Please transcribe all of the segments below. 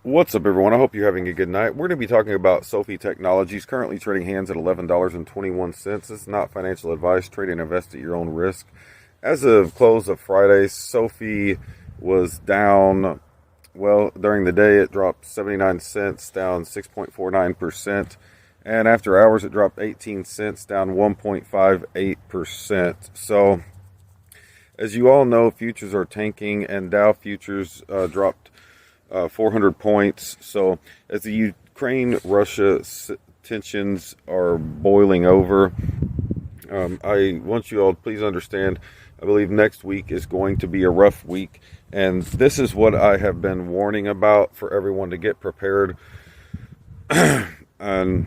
What's up, everyone? I hope you're having a good night. We're going to be talking about SOFI Technologies, currently trading hands at $11.21. It's not financial advice. Trade and invest at your own risk. As of close of Friday, SOFI was down. Well, during the day, it dropped 79 cents, down 6.49%. And after hours, it dropped 18 cents, down 1.58%. So, as you all know, futures are tanking, and Dow futures dropped 400 points. So as the Ukraine-Russia tensions are boiling over, I want you all to please understand, I believe next week is going to be a rough week. And this is what I have been warning about for everyone to get prepared. And,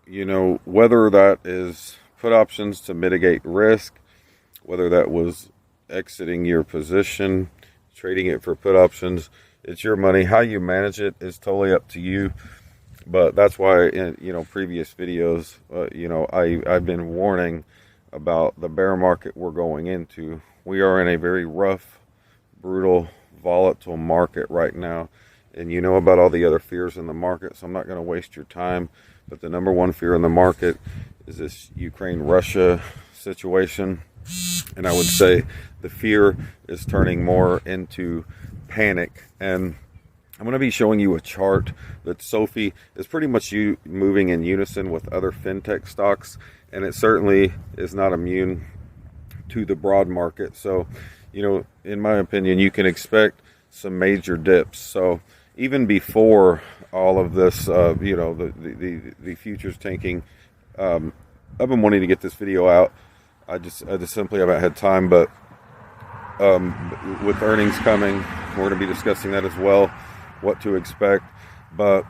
you know, whether that is put options to mitigate risk, whether that was exiting your position, trading it for put options, it's your money. How you manage it is totally up to you. But that's why in previous videos, I've been warning about the bear market we're going into. We are in a very rough, brutal, volatile market right now. And you know about all the other fears in the market, so I'm not going to waste your time. But the number one fear in the market is this Ukraine-Russia situation. And I would say the fear is turning more into panic. And I'm going to be showing you a chart that SOFI is pretty much moving in unison with other fintech stocks, and it certainly is not immune to the broad market. So, in my opinion, you can expect some major dips. So even before all of this, the futures tanking, I've been wanting to get this video out. I just simply haven't had time, but with earnings coming, we're going to be discussing that as well, what to expect. But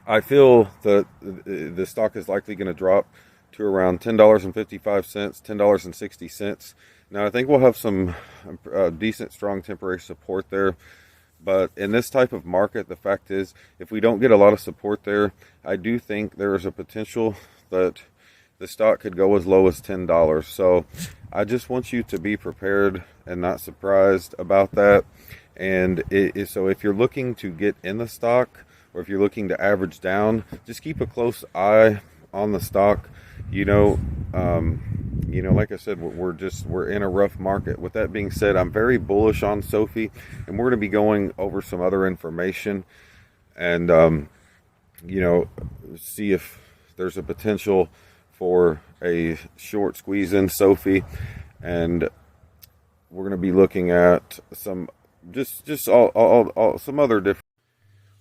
I feel that the stock is likely going to drop to around $10.55, $10.60. Now, I think we'll have some decent, strong temporary support there. But in this type of market, the fact is, if we don't get a lot of support there, I do think there is a potential that the stock could go as low as $10. So I just want you to be prepared and not surprised about that. And so if you're looking to get in the stock, or if you're looking to average down, just keep a close eye on the stock. Like I said, we're in a rough market. With that being said, I'm very bullish on SOFI, and we're going to be going over some other information and see if there's a potential for a short squeeze in SOFI, and we're going to be looking at some some other different.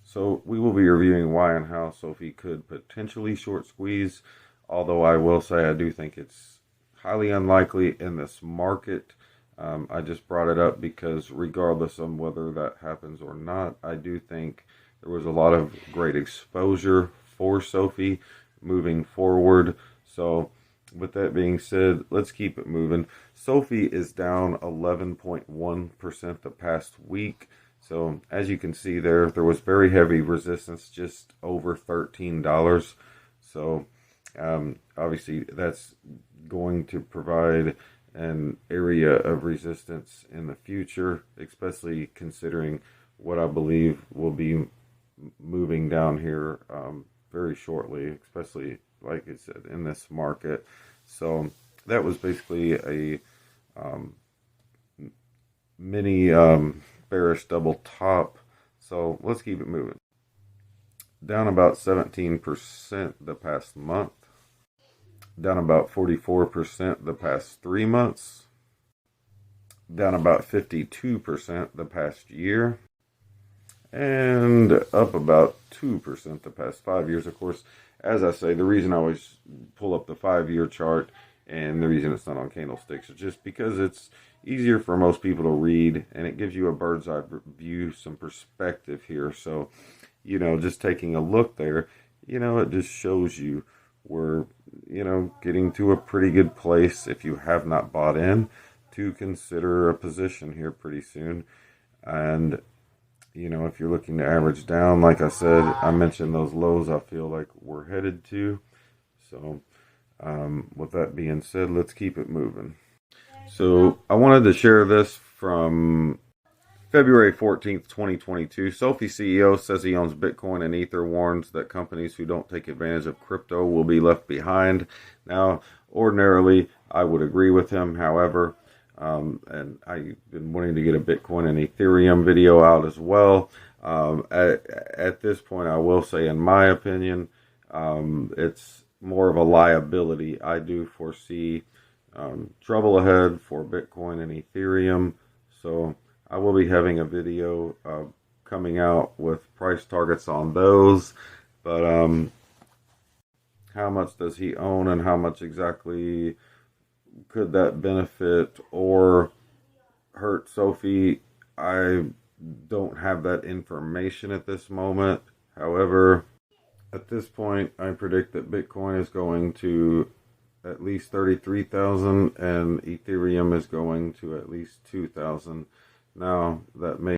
So we will be reviewing why and how SOFI could potentially short squeeze, although I will say I do think it's highly unlikely in this market. I just brought it up because regardless of whether that happens or not, I do think there was a lot of great exposure for SOFI moving forward. So with that being said, let's keep it moving. SOFI is down 11.1% the past week. So as you can see there was very heavy resistance just over $13. So obviously that's going to provide an area of resistance in the future, especially considering what I believe will be moving down here very shortly, especially like I said in this market. So that was basically a mini bearish double top. So let's keep it moving. Down about 17% the past month, down about 44% the past 3 months, down about 52% the past year, and up about 2% the past 5 years. Of course, as I say, the reason I always pull up the 5-year chart and the reason it's not on candlesticks is just because it's easier for most people to read, and it gives you a bird's eye view, some perspective here. So, just taking a look there, it just shows you we're, getting to a pretty good place if you have not bought in to consider a position here pretty soon. And if you're looking to average down, like I said, I mentioned those lows I feel like we're headed to. So with that being said, let's keep it moving. So I wanted to share this from February 14th, 2022. SOFI CEO says he owns Bitcoin and Ether, warns that companies who don't take advantage of crypto will be left behind. Now, ordinarily, I would agree with him. However, and I've been wanting to get a Bitcoin and Ethereum video out as well. At this point, I will say, in my opinion, it's more of a liability. I do foresee trouble ahead for Bitcoin and Ethereum. So I will be having a video coming out with price targets on those. But how much does he own and how much exactly could that benefit or hurt SOFI? I don't have that information at this moment. However, at this point, I predict that Bitcoin is going to at least 33,000 and Ethereum is going to at least 2,000. Now, that may